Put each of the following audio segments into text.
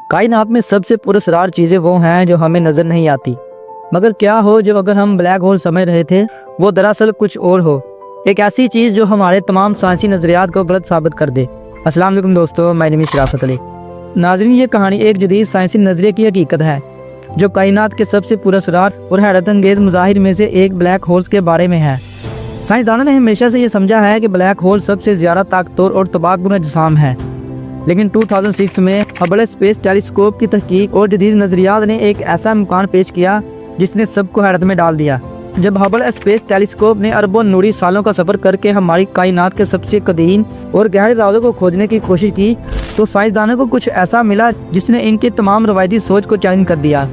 کائنات میں سب سے پراسرار چیزیں وہ ہیں جو ہمیں نظر نہیں آتی، مگر کیا ہو جو اگر ہم بلیک ہول سمجھ رہے تھے وہ دراصل کچھ اور ہو، ایک ایسی چیز جو ہمارے تمام سائنسی نظریات کو غلط ثابت کر دے۔ السلام علیکم دوستو، میں نیم شرافت علی۔ ناظرین، یہ کہانی ایک جدید سائنسی نظریے کی حقیقت ہے جو کائنات کے سب سے پراسرار اور حیرت انگیز مظاہر میں سے ایک بلیک ہولز کے بارے میں ہے۔ سائنسدانوں نے ہمیشہ سے یہ سمجھا ہے کہ بلیک ہول سب سے زیادہ طاقتور اور تباہ کن اجسام ہے، لیکن 2006 میں ہبل اسپیس ٹیلیسکوپ کی تحقیق اور جدید نظریات نے ایک ایسا امکان پیش کیا جس نے سب کو حیرت میں ڈال دیا۔ جب ہبل اسپیس ٹیلیسکوپ نے اربوں نوری سالوں کا سفر کر کے ہماری کائنات کے سب سے قدیم اور گہرے رازوں کو کھوجنے کی کوشش کی تو سائنسدانوں کو کچھ ایسا ملا جس نے ان کی تمام روایتی سوچ کو چیلنج کر دیا۔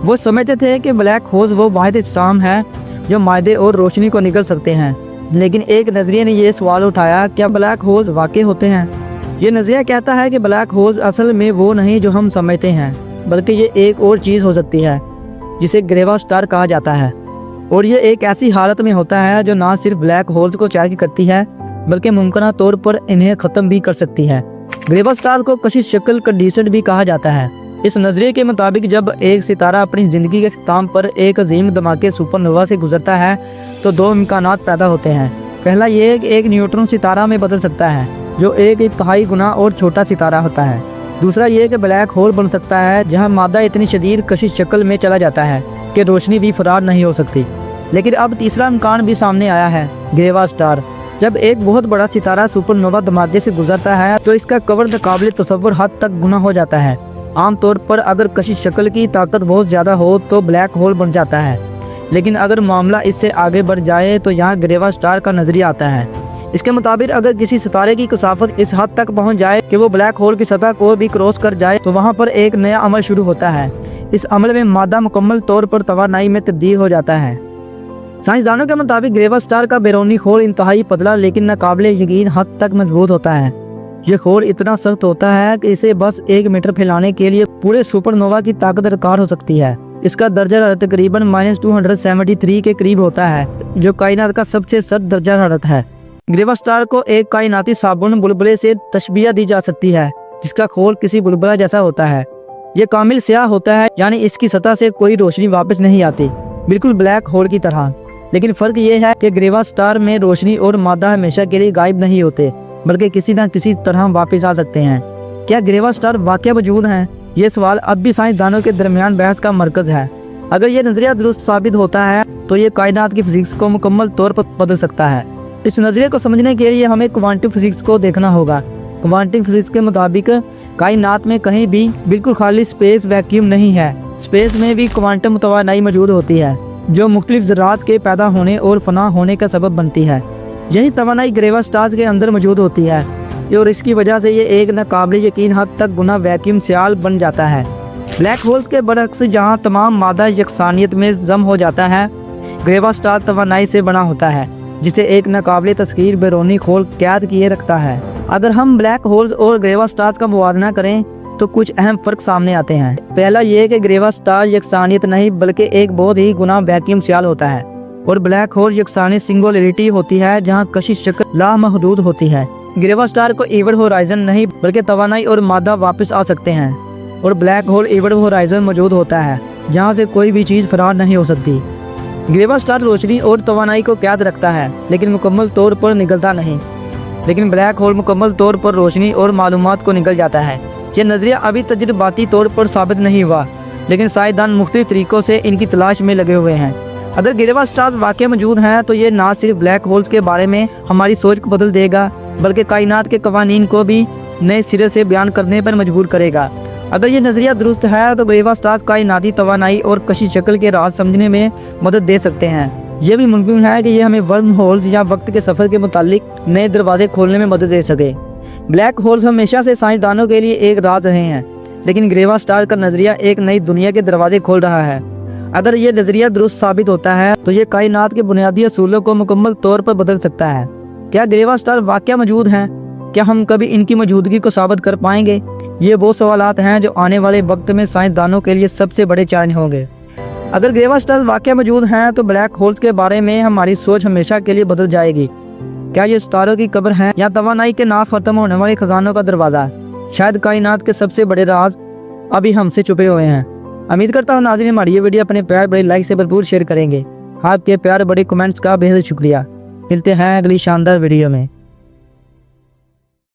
وہ سمجھتے تھے کہ بلیک ہولز وہ واحد اجسام ہیں جو مادے اور روشنی کو نگل سکتے ہیں، لیکن ایک نظریے نے یہ سوال اٹھایا، کیا بلیک ہولز واقع ہوتے ہیں؟ یہ نظریہ کہتا ہے کہ بلیک ہولز اصل میں وہ نہیں جو ہم سمجھتے ہیں، بلکہ یہ ایک اور چیز ہو سکتی ہے جسے گریوا سٹار کہا جاتا ہے، اور یہ ایک ایسی حالت میں ہوتا ہے جو نہ صرف بلیک ہولز کو چیلنج کرتی ہے بلکہ ممکنہ طور پر انہیں ختم بھی کر سکتی ہے۔ گریوا سٹار کو کشش شکل کنڈیشن بھی کہا جاتا ہے۔ اس نظریے کے مطابق جب ایک ستارہ اپنی زندگی کے اختتام پر ایک عظیم دھماکے سپر نووا سے گزرتا ہے تو دو امکانات پیدا ہوتے ہیں۔ پہلا یہ کہ ایک نیوٹرون ستارہ میں بدل سکتا ہے جو ایک انتہائی گنا اور چھوٹا ستارہ ہوتا ہے۔ دوسرا یہ کہ بلیک ہول بن سکتا ہے جہاں مادہ اتنی شدید کشش شکل میں چلا جاتا ہے کہ روشنی بھی فرار نہیں ہو سکتی۔ لیکن اب تیسرا امکان بھی سامنے آیا ہے، گریوا سٹار۔ جب ایک بہت بڑا ستارہ سپر نووا دھماکے سے گزرتا ہے تو اس کا کور ناقابل تصور حد تک گنا ہو جاتا ہے۔ عام طور پر اگر کشش شکل کی طاقت بہت زیادہ ہو تو بلیک ہول بن جاتا ہے، لیکن اگر معاملہ اس سے آگے بڑھ جائے تو یہاں گریوا سٹار کا نظریہ آتا ہے۔ اس کے مطابق اگر کسی ستارے کی کثافت اس حد تک پہنچ جائے کہ وہ بلیک ہول کی سطح کو بھی کراس کر جائے تو وہاں پر ایک نیا عمل شروع ہوتا ہے۔ اس عمل میں مادہ مکمل طور پر توانائی میں تبدیل ہو جاتا ہے۔ سائنسدانوں کے مطابق گریوا سٹار کا بیرونی خور انتہائی پتلا لیکن ناقابل یقین حد تک مضبوط ہوتا ہے۔ یہ خور اتنا سخت ہوتا ہے کہ اسے بس 1 میٹر پھیلانے کے لیے پورے سپر نووا کی طاقت درکار ہو سکتی ہے۔ اس کا درجہ حرارت تقریباً -273 کے قریب ہوتا ہے، جو کائنات کا سب سے سرد درجہ حرارت ہے۔ گریوا سٹار کو ایک کائناتی صابن بلبلے سے تشبیہ دی جا سکتی ہے جس کا خور کسی بلبلہ جیسا ہوتا ہے۔ یہ کامل سیاہ ہوتا ہے، یعنی اس کی سطح سے کوئی روشنی واپس نہیں آتی، بالکل بلیک ہول کی طرح۔ لیکن فرق یہ ہے کہ گریوا سٹار میں روشنی اور مادہ ہمیشہ کے لیے غائب نہیں ہوتے بلکہ کسی نہ کسی طرح واپس آ سکتے ہیں۔ کیا گریوا سٹار واقعہ موجود ہیں؟ یہ سوال اب بھی سائنسدانوں کے درمیان بحث کا مرکز ہے۔ اگر یہ نظریہ درست ثابت ہوتا ہے تو یہ کائنات کی فزکس کو مکمل طور پر بدل سکتا ہے۔ اس نظریے کو سمجھنے کے لیے ہمیں کوانٹم فزکس کو دیکھنا ہوگا۔ کوانٹم فزکس کے مطابق کائنات میں کہیں بھی بالکل خالی سپیس ویکیوم نہیں ہے۔ سپیس میں بھی کوانٹم توانائی موجود ہوتی ہے جو مختلف ذرات کے پیدا ہونے اور فنا ہونے کا سبب بنتی ہے۔ یہی توانائی گریوا سٹارز کے اندر موجود ہوتی ہے اور اس کی وجہ سے یہ ایک ناقابل یقین حد تک گنا ویکیوم سیال بن جاتا ہے۔ بلیک ہولز کے برعکس جہاں تمام مادہ یکسانیت میں ضم ہو جاتا ہے، گریوا سٹار توانائی سے بنا ہوتا ہے جسے ایک ناقابل تسخیر بیرونی خور قید کیے رکھتا ہے۔ اگر ہم بلیک ہولز اور گریوا سٹارز کا موازنہ کریں تو کچھ اہم فرق سامنے آتے ہیں۔ پہلا یہ کہ گریوا سٹار یکسانیت نہیں بلکہ ایک بہت ہی گنا ویکیوم سیال ہوتا ہے، اور بلیک ہول یکسانی سنگولیرٹی ہوتی ہے جہاں کشش شکل لامحدود ہوتی ہے۔ گریوا سٹار کو ایونٹ ہورائزن نہیں بلکہ توانائی اور مادہ واپس آ سکتے ہیں، اور بلیک ہول ایونٹ ہورائزن موجود ہوتا ہے جہاں سے کوئی بھی چیز فرار نہیں ہو سکتی۔ گریوا سٹار روشنی اور توانائی کو قید رکھتا ہے لیکن مکمل طور پر نگلتا نہیں، لیکن بلیک ہول مکمل طور پر روشنی اور معلومات کو نگل جاتا ہے۔ یہ نظریہ ابھی تجرباتی طور پر ثابت نہیں ہوا، لیکن سائنسدان مختلف طریقوں سے ان کی تلاش میں لگے ہوئے ہیں۔ اگر گریوا سٹارز واقع موجود ہیں تو یہ نہ صرف بلیک ہولز کے بارے میں ہماری سوچ کو بدل دے گا بلکہ کائنات کے قوانین کو بھی نئے سرے سے بیان کرنے پر مجبور کرے گا۔ اگر یہ نظریہ درست ہے تو گریوا سٹارز کائناتی توانائی اور کشش شکل کے راز سمجھنے میں مدد دے سکتے ہیں۔ یہ بھی ممکن ہے کہ یہ ہمیں ورم ہولز یا وقت کے سفر کے متعلق نئے دروازے کھولنے میں مدد دے سکے۔ بلیک ہولز ہمیشہ سے سائنسدانوں کے لیے ایک راز رہے ہیں، لیکن گریوا سٹار کا نظریہ ایک نئی دنیا کے دروازے کھول رہا ہے۔ اگر یہ نظریہ درست ثابت ہوتا ہے تو یہ کائنات کے بنیادی اصولوں کو مکمل طور پر بدل سکتا ہے۔ کیا گریوا سٹار واقعہ موجود ہیں؟ کیا ہم کبھی ان کی موجودگی کو ثابت کر پائیں گے؟ یہ وہ سوالات ہیں جو آنے والے وقت میں سائنسدانوں کے لیے سب سے بڑے چیلنج ہوں گے۔ اگر گریوا سٹار واقعہ موجود ہیں تو بلیک ہولز کے بارے میں ہماری سوچ ہمیشہ کے لیے بدل جائے گی۔ کیا یہ ستاروں کی قبر ہے یا توانائی کے نا ختم ہونے والے خزانوں کا دروازہ؟ شاید کائنات کے سب سے بڑے راز ابھی ہم سے چھپے ہوئے ہیں۔ امید کرتا ہوں ناظرین ہماری یہ ویڈیو اپنے پیار بڑے لائک سے بھرپور شیئر کریں گے۔ آپ کے پیار بڑے کمنٹس کا بے حد شکریہ۔ ملتے ہیں اگلی شاندار ویڈیو میں۔